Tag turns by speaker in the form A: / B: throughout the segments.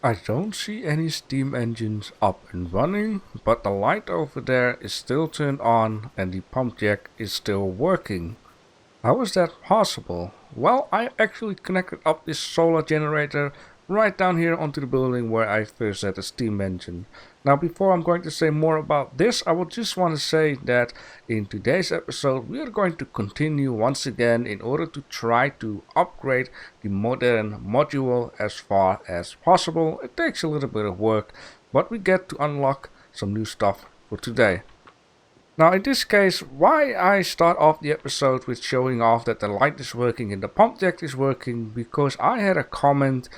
A: I don't see any steam engines up and running, but the light over there is still turned on and the pump jack is still working. How is that possible? Well, I actually connected up this solar generator right down here onto the building where I first had the steam engine. Now, before I'm going to say more about this, I would just want to say that in today's episode we are going to continue once again in order to try to upgrade the modern module as far as possible. It takes a little bit of work, but we get to unlock some new stuff for today. Now in this case, why I start off the episode with showing off that the light is working and the pump jack is working, because I had a comment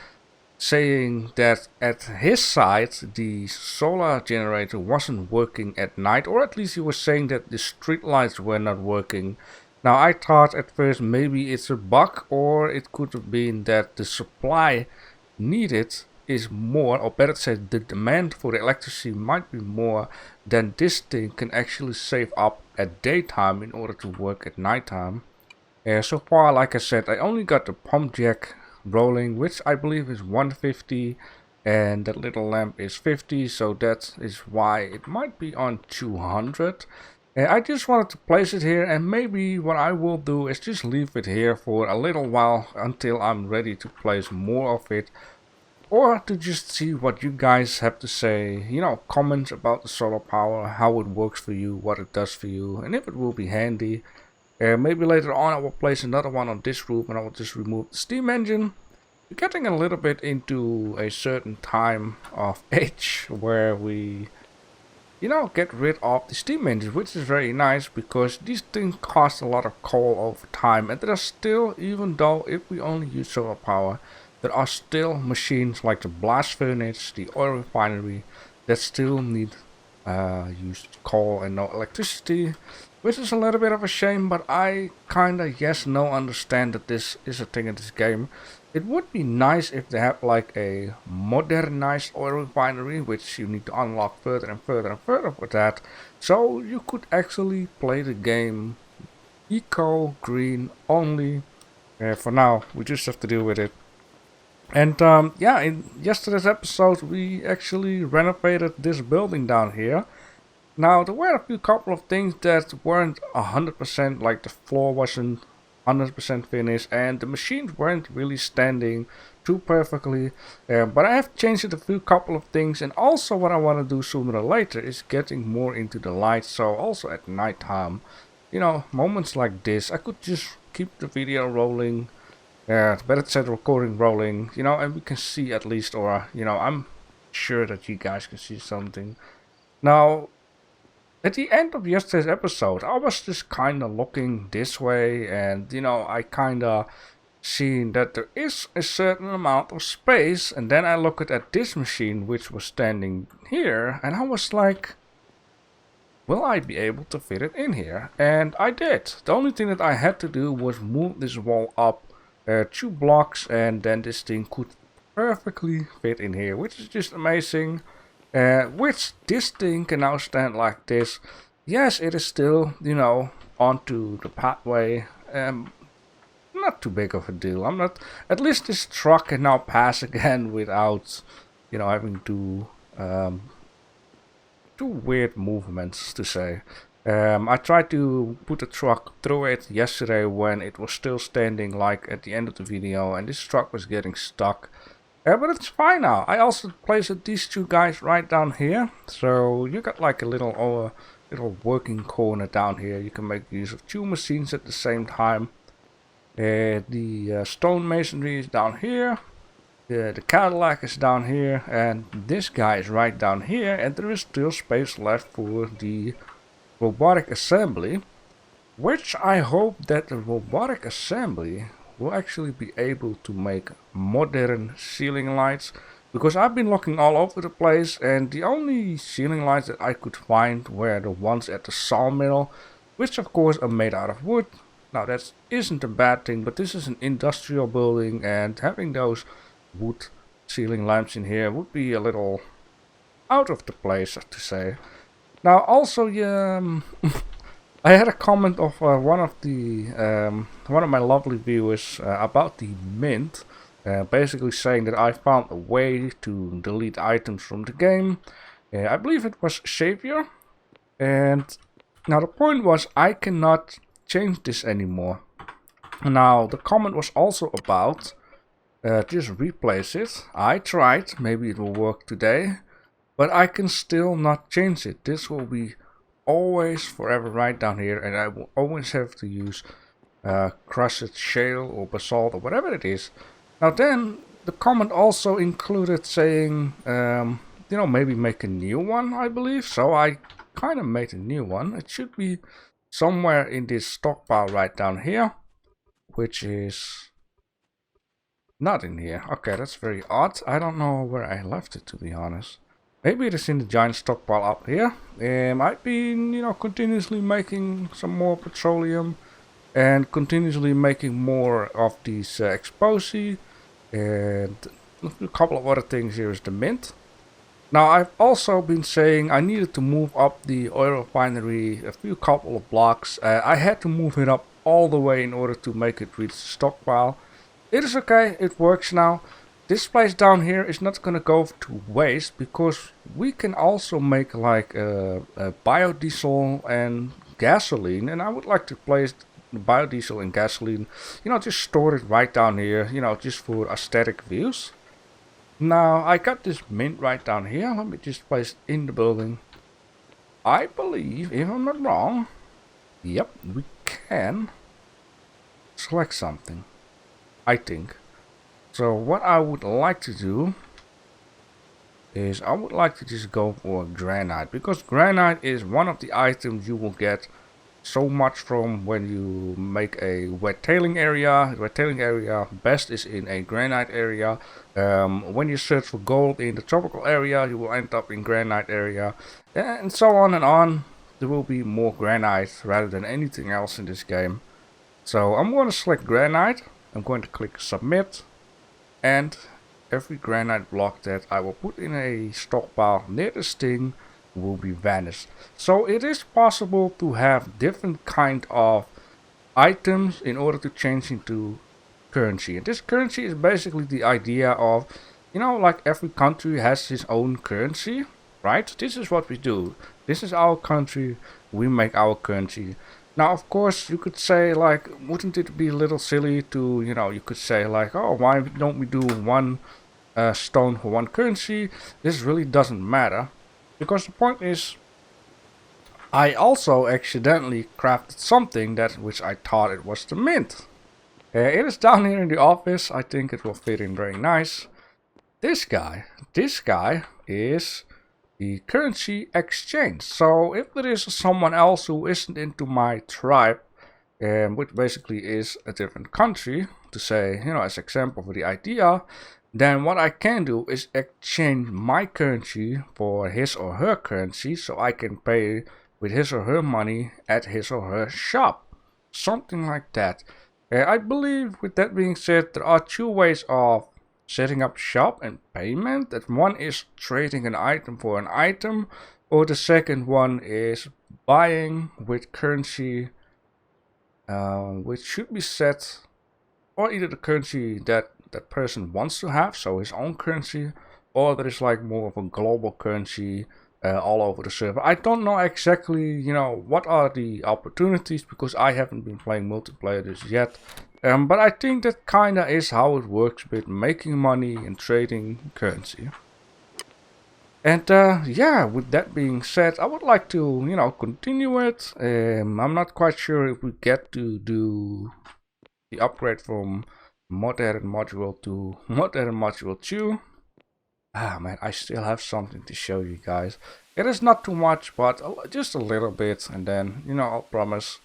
A: saying that at his side the solar generator wasn't working at night, or at least he was saying that the street lights were not working. Now I thought at first maybe it's a bug, or it could have been that the supply needed is more, or better said, the demand for the electricity might be more than this thing can actually save up at daytime in order to work at nighttime. So far, like I said, I only got the pump jack rolling, which I believe is 150, and that little lamp is 50, so that is why it might be on 200. I just wanted to place it here, and maybe what I will do is just leave it here for a little while until I'm ready to place more of it, or to just see what you guys have to say, comments about the solar power, how it works for you, what it does for you, and if it will be handy. Maybe later on I will place another one on this roof and I will just remove the steam engine. We're getting a little bit into a certain time of age where we, get rid of the steam engine, which is very nice because these things cost a lot of coal over time, and there are still, even though if we only use solar power, there are still machines like the blast furnace, the oil refinery, that still need use coal and no electricity, which is a little bit of a shame, but I kinda understand that this is a thing in this game. It would be nice if they had like a modernized oil refinery, which you need to unlock further and further and further with that, so you could actually play the game eco green only. For now, we just have to deal with it. And yeah, in yesterday's episode we actually renovated this building down here. Now there were a few couple of things that weren't 100%, like the floor wasn't 100% finished and the machines weren't really standing too perfectly. But I have changed a few couple of things, and also what I want to do sooner or later is getting more into the light, so also at nighttime, moments like this, I could just keep the video rolling. Better set recording rolling, and we can see at least, or, I'm sure that you guys can see something. Now, at the end of yesterday's episode, I was just kind of looking this way, and, I kind of seen that there is a certain amount of space, and then I looked at this machine, which was standing here, and I was like, will I be able to fit it in here? And I did. The only thing that I had to do was move this wall up 2 blocks, and then this thing could perfectly fit in here, which is just amazing. Which this thing can now stand like this. Yes, it is still, onto the pathway. Not too big of a deal. I'm not. At least this truck can now pass again without, having to do weird movements, to say. I tried to put the truck through it yesterday when it was still standing, like at the end of the video, and this truck was getting stuck. But it's fine now. I also placed these 2 guys right down here, so you got like a little working corner down here. You can make use of 2 machines at the same time. The stone masonry is down here. The Cadillac is down here, and this guy is right down here, and there is still space left for the robotic assembly, which I hope that the robotic assembly will actually be able to make modern ceiling lights, because I've been looking all over the place and the only ceiling lights that I could find were the ones at the sawmill, which of course are made out of wood. Now that isn't a bad thing, but this is an industrial building, and having those wood ceiling lamps in here would be a little out of the place, to say. Now also, I had a comment of one of my lovely viewers about the mint, basically saying that I found a way to delete items from the game. I believe it was Savior. And now the point was I cannot change this anymore. Now the comment was also about just replace it. I tried, maybe it will work today, but I can still not change it. This will be always forever right down here, and I will always have to use crushed shale or basalt or whatever it is. Now then, the comment also included saying, maybe make a new one, I believe. So I kind of made a new one. It should be somewhere in this stockpile right down here, which is not in here. Okay, that's very odd. I don't know where I left it, to be honest. Maybe it is in the giant stockpile up here. I've been, continuously making some more petroleum and continuously making more of these explosies, and a couple of other things. Here is the mint. Now I've also been saying I needed to move up the oil refinery a couple of blocks. I had to move it up all the way in order to make it reach the stockpile. It is okay, it works now. This place down here is not gonna go to waste because we can also make like a biodiesel and gasoline, and I would like to place biodiesel and gasoline, just store it right down here, just for aesthetic views. Now I got this mint right down here. Let me just place it in the building. I believe, if I'm not wrong, yep, we can select something, I think. So what I would like to do is I would like to just go for granite, because granite is one of the items you will get so much from when you make a wet tailing area. Wet tailing area best is in a granite area. When you search for gold in the tropical area, you will end up in granite area, and so on and on. There will be more granite rather than anything else in this game. So I'm going to select granite. I'm going to click submit, and every granite block that I will put in a stockpile near this thing will be vanished. So it is possible to have different kind of items in order to change into currency. And this currency is basically the idea of, like every country has its own currency, right? This is what we do. This is our country. We make our currency. Now, of course, you could say, like, wouldn't it be a little silly to, you could say, like, oh, why don't we do one stone for one currency? This really doesn't matter. Because the point is, I also accidentally crafted something which I thought it was the mint. It is down here in the office. I think it will fit in very nice. This guy is the currency exchange. So if there is someone else who isn't into my tribe, which basically is a different country, to say, as example for the idea, then what I can do is exchange my currency for his or her currency, so I can pay with his or her money at his or her shop. Something like that. I believe, with that being said, there are two ways of setting up shop and payment. That one is trading an item for an item, or the second one is buying with currency, which should be set, or either the currency that person wants to have, so his own currency, or there is like more of a global currency all over the server. I don't know exactly, what are the opportunities, because I haven't been playing multiplayer just yet. But I think that kinda is how it works with making money and trading currency. And yeah, with that being said, I would like to, continue it. I'm not quite sure if we get to do the upgrade from modern module to modern module 2. Ah man, I still have something to show you guys. It is not too much, but just a little bit, and then, I'll promise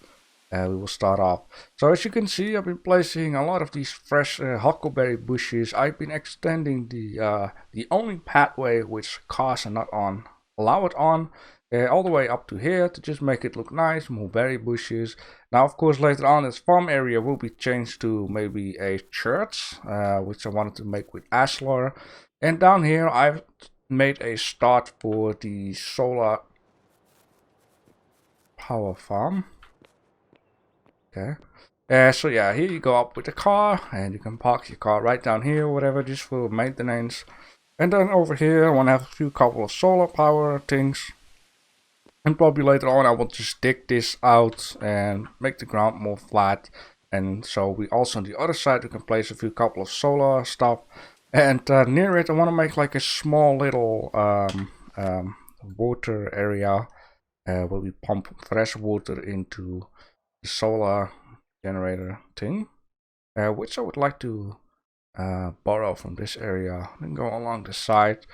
A: we will start off. So as you can see, I've been placing a lot of these fresh huckleberry bushes. I've been extending the only pathway which cars are not on, allow it on, all the way up to here to just make it look nice. More berry bushes. Now, of course, later on, this farm area will be changed to maybe a church, which I wanted to make with ashlar. And down here, I've made a start for the solar power farm. Okay. So yeah, here you go up with the car, and you can park your car right down here, whatever, just for maintenance. And then over here, I want to have a couple of solar power things. And probably later on, I will just dig this out and make the ground more flat. And so we also on the other side, we can place a couple of solar stuff. And near it, I want to make like a small little water area where we pump fresh water into the solar generator thing, which I would like to borrow from this area and go along the side.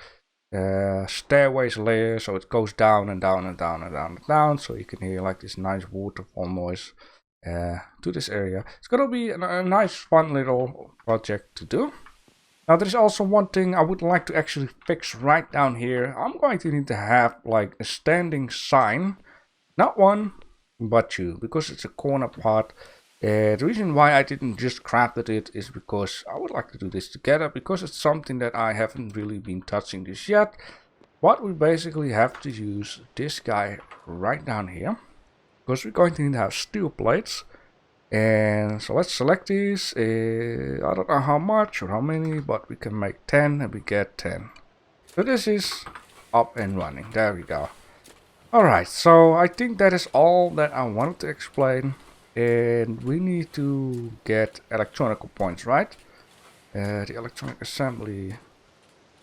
A: Stairways layer, so it goes down and down and down and down and down, so you can hear like this nice waterfall noise to this area. It's gonna be a nice fun little project to do. Now there's also one thing I would like to actually fix right down here. I'm going to need to have like a standing sign, not one but two, because it's a corner part. The reason why I didn't just crafted it is because I would like to do this together, because it's something that I haven't really been touching this yet. But we basically have to use this guy right down here, because we're going to need to have steel plates. And so let's select these. I don't know how much or how many, but we can make 10 and we get 10. So this is up and running. There we go. Alright, so I think that is all that I wanted to explain. And we need to get electronic points, right? The electronic assembly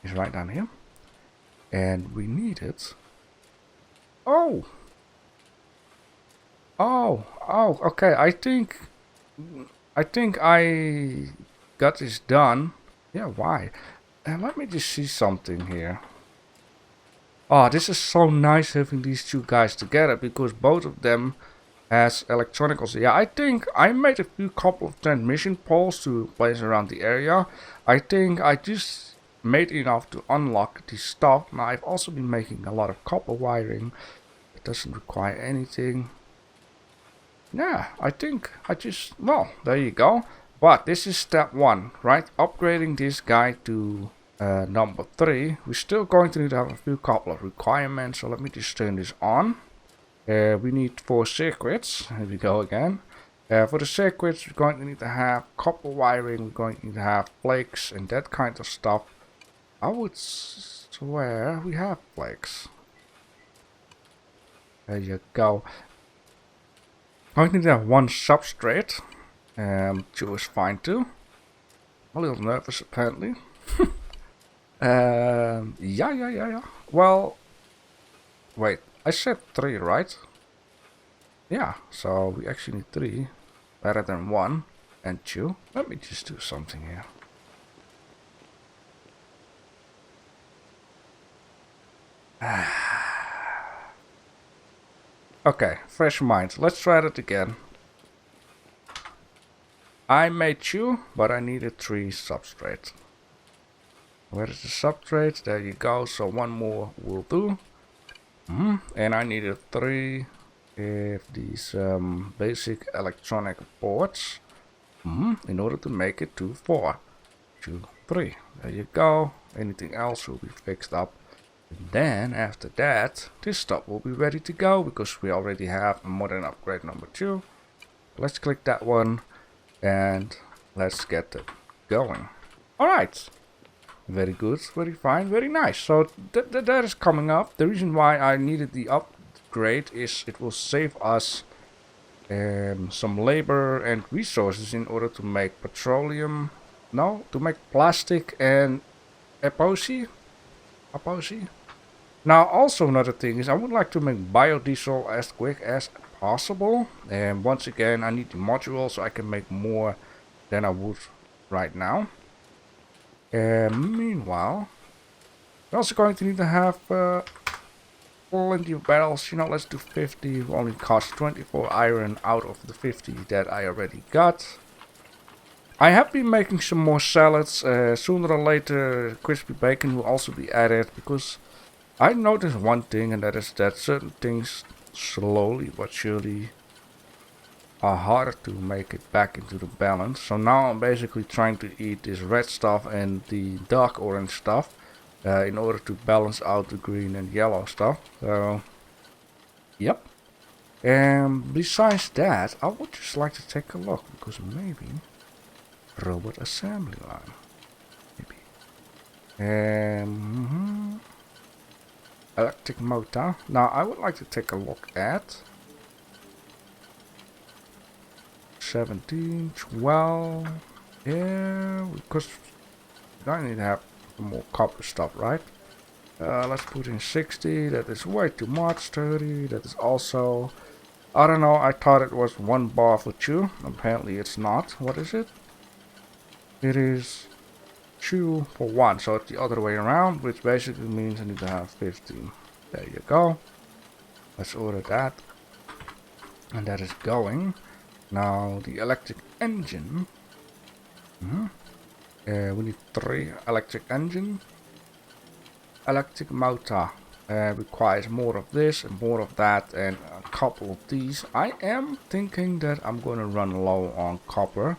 A: is right down here. And we need it. Oh, okay. I think I got this done. Yeah, why? And let me just see something here. Oh, this is so nice having these two guys together, because both of them has electronicals. Yeah, I think I made a couple of transmission poles to place around the area. I think I just made enough to unlock this stuff. Now I've also been making a lot of copper wiring. It doesn't require anything. Yeah, I think I just, well, there you go. But this is step 1, right? Upgrading this guy to number 3. We're still going to need to have a couple of requirements. So let me just turn this on. We need 4 circuits. Here we go again. For the circuits, we're going to need to have copper wiring. We're going to need to have flakes and that kind of stuff. I would swear we have flakes. There you go. I'm going to need to have 1 substrate. 2 is fine too. I'm a little nervous apparently. Yeah. Well, wait. I said 3, right? Yeah, so we actually need 3. Better than 1 and 2. Let me just do something here. Okay, fresh mind. Let's try that again. I made 2, but I needed 3 substrate. Where is the substrate? There you go. So 1 more will do. And I needed 3 of these basic electronic boards in order to make it to 4. 2, 3. There you go. Anything else will be fixed up. And then after that, this stuff will be ready to go, because we already have a modern upgrade number 2. Let's click that one and let's get it going. Alright. Very good, very fine, very nice. So that is coming up. The reason why I needed the upgrade is it will save us some labor and resources in order to make petroleum. No, to make plastic and epoxy. Now also another thing is I would like to make biodiesel as quick as possible. And once again I need the module so I can make more than I would right now. Meanwhile, we're also going to need to have plenty of barrels. You know, let's do 50. It only cost 24 iron out of the 50 that I already got. I have been making some more salads. Sooner or later, crispy bacon will also be added, because I noticed one thing, and that is that certain things slowly but surely are harder to make it back into the balance. So now I'm basically trying to eat this red stuff and the dark orange stuff in order to balance out the green and yellow stuff. So, yep. And besides that, I would just like to take a look, because maybe robot assembly line. Maybe. Electric motor. Now I would like to take a look at 17, 12. Yeah, because I need to have more copper stuff, right? Let's put in 60. That is way too much. 30. That is also... I don't know. I thought it was 1 bar for 2. Apparently it's not. What is it? It is 2 for 1. So it's the other way around, which basically means I need to have 15. There you go. Let's order that. And that is going. Now the electric engine. We need 3 electric engine. Electric motor requires more of this and more of that and a couple of these. I am thinking that I'm going to run low on copper,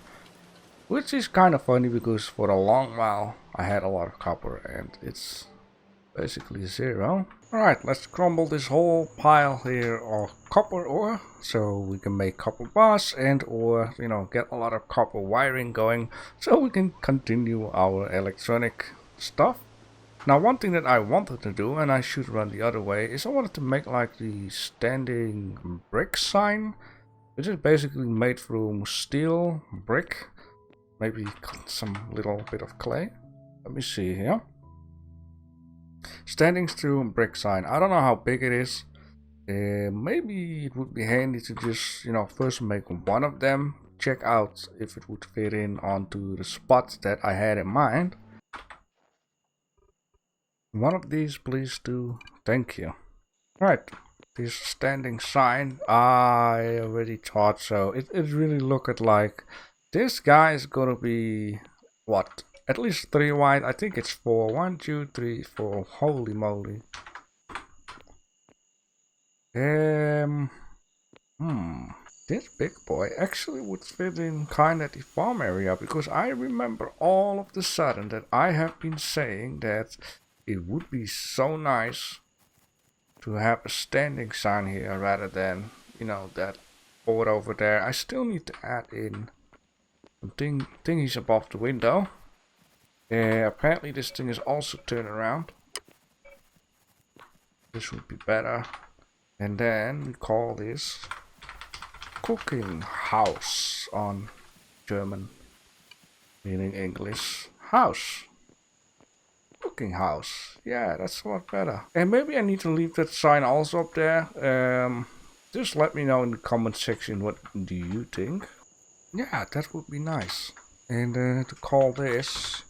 A: which is kind of funny because for a long while I had a lot of copper and it's basically 0. Alright, let's crumble this whole pile here of copper ore so we can make copper bars and or, you know, get a lot of copper wiring going so we can continue our electronic stuff. Now one thing that I wanted to do, and I should run the other way, is I wanted to make like the standing brick sign, which is basically made from steel, brick, maybe some little bit of clay. Let me see here. Standing steel brick sign. I don't know how big it is. Maybe it would be handy to just, you know, first make one of them. Check out if it would fit in onto the spot that I had in mind. One of these, please do. Thank you. Right. This standing sign. I already thought so. It really looked like this guy is gonna be what? At least 3 wide. I think it's 4. 1, 2, 3, 4. Holy moly. This big boy actually would fit in kind of the farm area, because I remember all of the sudden that I have been saying that it would be so nice to have a standing sign here rather than, you know, that board over there. I still need to add in some thingies above the window. Apparently this thing is also turned around. This would be better. And then we call this cooking house on German, meaning English house. Cooking house. Yeah, that's a lot better. And maybe I need to leave that sign also up there. Just let me know in the comment section what do you think. Yeah, that would be nice. And to call this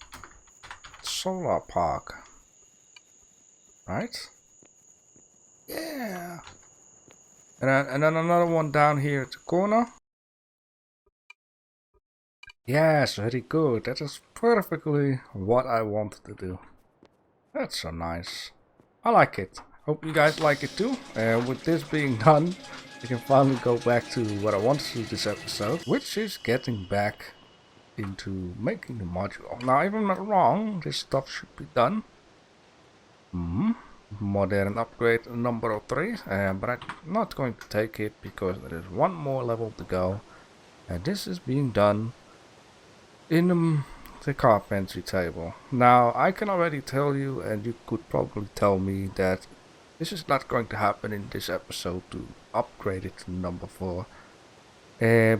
A: solar park. Right? Yeah. And then another one down here at the corner. Yes, very good. That is perfectly what I wanted to do. That's so nice. I like it. Hope you guys like it too. With this being done, we can finally go back to what I wanted to do this episode, which is getting back into making the module. Now, if I'm not wrong, this stuff should be done. Modern upgrade number 3, but I'm not going to take it because there is one more level to go, and this is being done in the carpentry table. Now I can already tell you, and you could probably tell me, that this is not going to happen in this episode to upgrade it to number 4,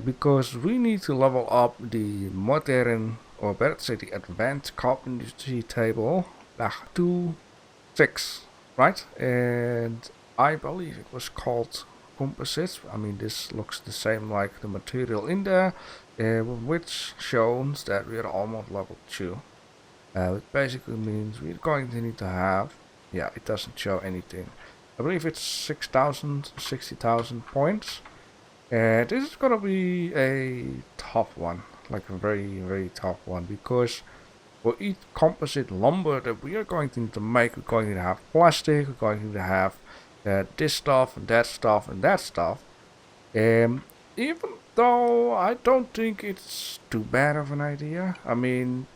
A: because we need to level up the modern, or better say the advanced carpentry table to 6. Right, and I believe it was called composite. I mean, this looks the same like the material in there, which shows that we are almost level 2. It basically means we're going to need to have, yeah, it doesn't show anything. I believe it's 6,000, 60,000 points. This is gonna be a tough one, like a very, very tough one, because for each composite lumber that we are going to need to make, we're going to have plastic, we're going to have this stuff and that stuff and that stuff. Even though I don't think it's too bad of an idea. I mean,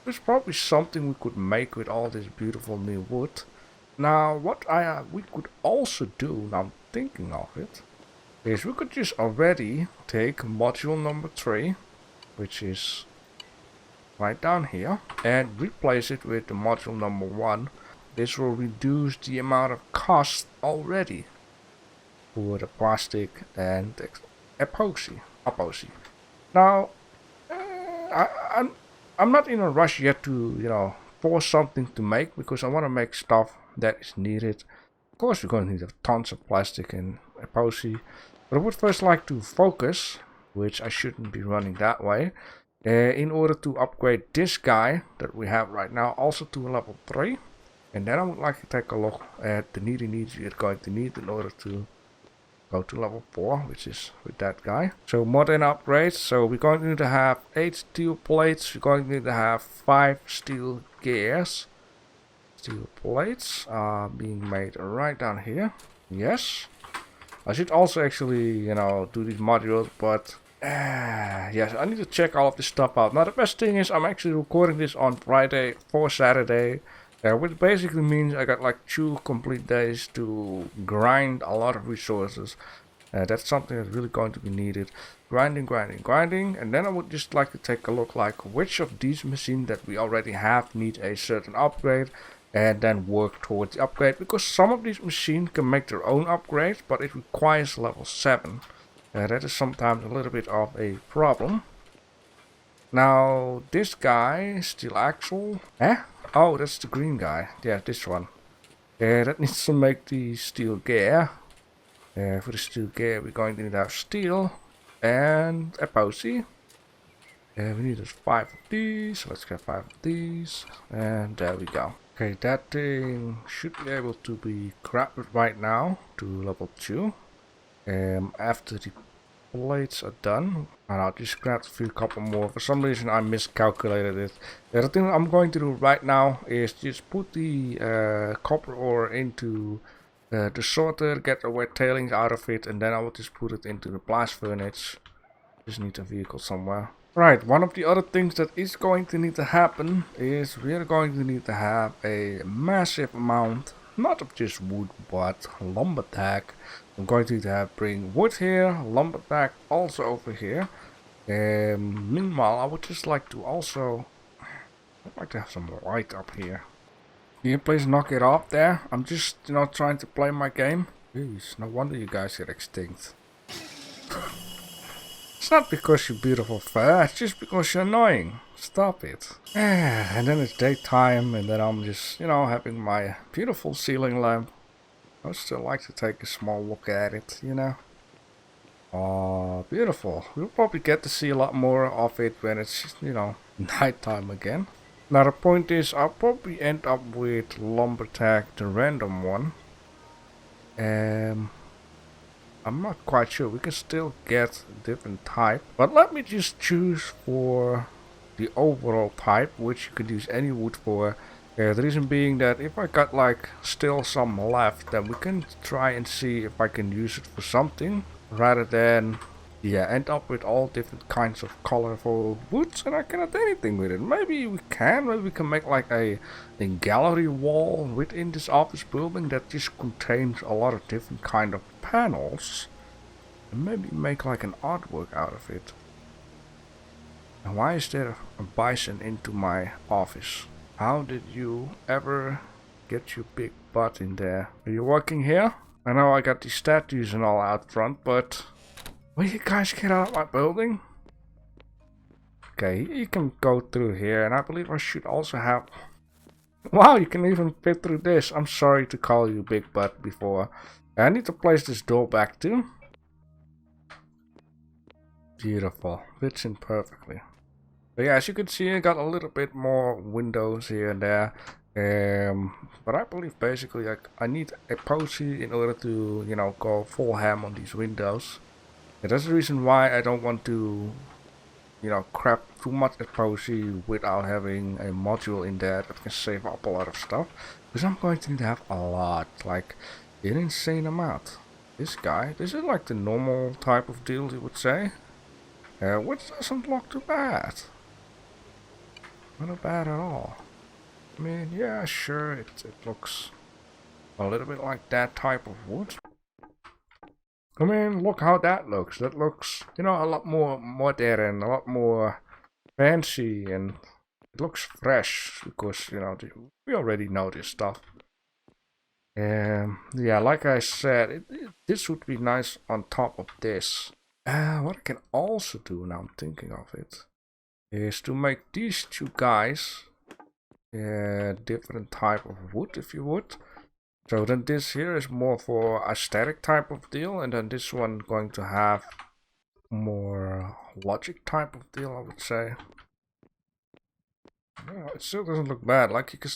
A: there's probably something we could make with all this beautiful new wood. Now, what we could also do, now I'm thinking of it, is we could just already take module number 3, which is right down here, and replace it with the module number 1. This will reduce the amount of cost already for the plastic and the epoxy. Now, I'm not in a rush yet to force something to make, because I want to make stuff that is needed. Of course, we're going to need tons of plastic and epoxy, but I would first like to focus, which I shouldn't be running that way, in order to upgrade this guy that we have right now also to a level 3. And then I would like to take a look at the needs you're going to need in order to go to level 4, which is with that guy. So modern upgrades. So we're going to need to have 8 steel plates. We're going to need to have 5 steel gears. Steel plates are being made right down here. Yes. I should also actually, do these modules, but yes, I need to check all of this stuff out. Now the best thing is I'm actually recording this on Friday for Saturday. Which basically means I got like 2 complete days to grind a lot of resources. That's something that's really going to be needed. Grinding, and then I would just like to take a look like which of these machines that we already have need a certain upgrade, and then work towards the upgrade, because some of these machines can make their own upgrades, but it requires level 7. That is sometimes a little bit of a problem. Now this guy, steel axle, oh, that's the green guy. Yeah, this one. That needs to make the steel gear. For the steel gear, we're going to need to have steel and epoxy. We need 5 of these. Let's get 5 of these. And there we go. Okay, that thing should be able to be grabbed right now to level 2. After the plates are done, and I'll just grab a couple more. For some reason I miscalculated it. The other thing I'm going to do right now is just put the copper ore into the sorter, get the wet tailings out of it, and then I will just put it into the blast furnace. Just need a vehicle somewhere. Right, one of the other things that is going to need to happen is we are going to need to have a massive amount, not of just wood, but lumber tack. I'm going to need to bring wood here, lumber tack also over here. Meanwhile, I would just like to also, I'd like to have some light up here. Can you please knock it off there? I'm just, trying to play my game. Jeez, no wonder you guys get extinct. It's not because you're beautiful fur, it's just because you're annoying. Stop it. And then it's daytime, and then I'm just, having my beautiful ceiling lamp. I would still like to take a small look at it, Oh, beautiful. We'll probably get to see a lot more of it when it's, nighttime again. Now the point is, I'll probably end up with lumber tack, the random one. I'm not quite sure. We can still get different type, but let me just choose for the overall type, which you could use any wood for. The reason being that if I got like still some left, then we can try and see if I can use it for something, rather than end up with all different kinds of colorful woods and I cannot do anything with it. Maybe we can make like a gallery wall within this office building that just contains a lot of different kind of panels, and maybe make like an artwork out of it. And why is there a bison into my office? How did you ever get your big butt in there? Are you working here? I know I got these statues and all out front, but will you guys get out of my building? Okay, you can go through here, and I believe I should also have... Wow, you can even fit through this. I'm sorry to call you big butt before. I need to place this door back too. Beautiful, fits in perfectly. But yeah, as you can see, I got a little bit more windows here and there. But I believe basically like I need epoxy in order to, go full ham on these windows. And that's the reason why I don't want to, crap too much epoxy without having a module in there that can save up a lot of stuff. Because I'm going to need to have a lot, like an insane amount. This is like the normal type of deal you would say. Which doesn't look too bad. Not bad at all. I mean, yeah, sure, it looks a little bit like that type of wood. I mean, look how that looks. That looks, you know, a lot more modern, a lot more fancy, and it looks fresh because, you know, we already know this stuff. Yeah, like I said, this would be nice on top of this. What I can also do, now I'm thinking of it, is to make these two guys different type of wood, if you would. So then this here is more for aesthetic type of deal, and then this one going to have more logic type of deal, I would say. Yeah, it still doesn't look bad. Like you can,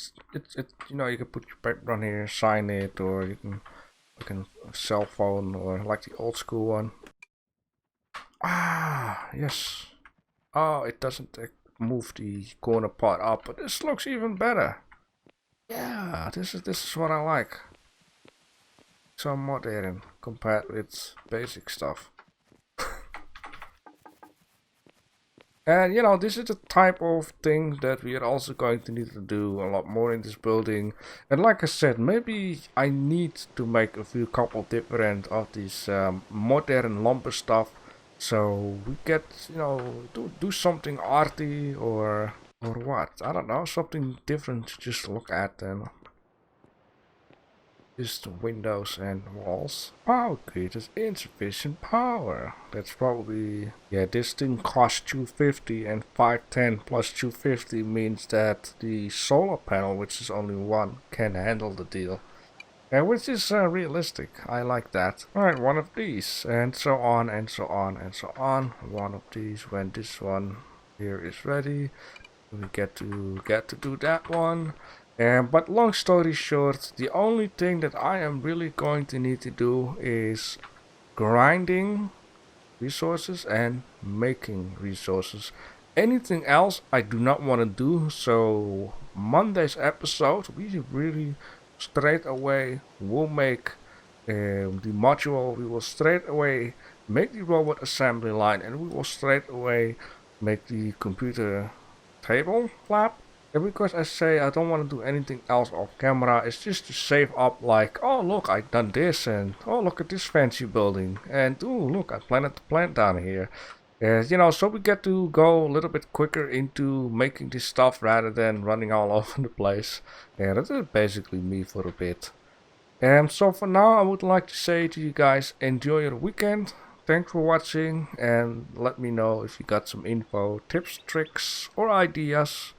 A: you know, you can put your paper on here, sign it, or you can cell phone, or like the old school one. Ah, yes. Oh, it doesn't move the corner part up, but this looks even better. Yeah, this is what I like. Some modern compared with basic stuff. And you know, this is the type of thing that we are also going to need to do a lot more in this building. And like I said, maybe I need to make a few couple different of these modern lumber stuff. So we get, you know, do something arty or what? I don't know, something different to just look at then. Just windows and walls. Power grid is insufficient power. That's probably, yeah, this thing costs 250 and 510 plus 250 means that the solar panel, which is only one, can handle the deal. And which is realistic. I like that. Alright, one of these, and so on and so on and so on. One of these when this one here is ready. We get to do that one. But long story short, the only thing that I am really going to need to do is grinding resources and making resources. Anything else I do not want to do. So Monday's episode, we really straight away will make the module. We will straight away make the robot assembly line, and we will straight away make the computer table flap. And because I say I don't want to do anything else off camera, it's just to save up, like, oh look, I done this, and oh look at this fancy building, and oh look, I planted the plant down here. You know, so we get to go a little bit quicker into making this stuff rather than running all over the place. And that is basically me for a bit. And so for now, I would like to say to you guys, enjoy your weekend. Thanks for watching, and let me know if you got some info, tips, tricks, or ideas.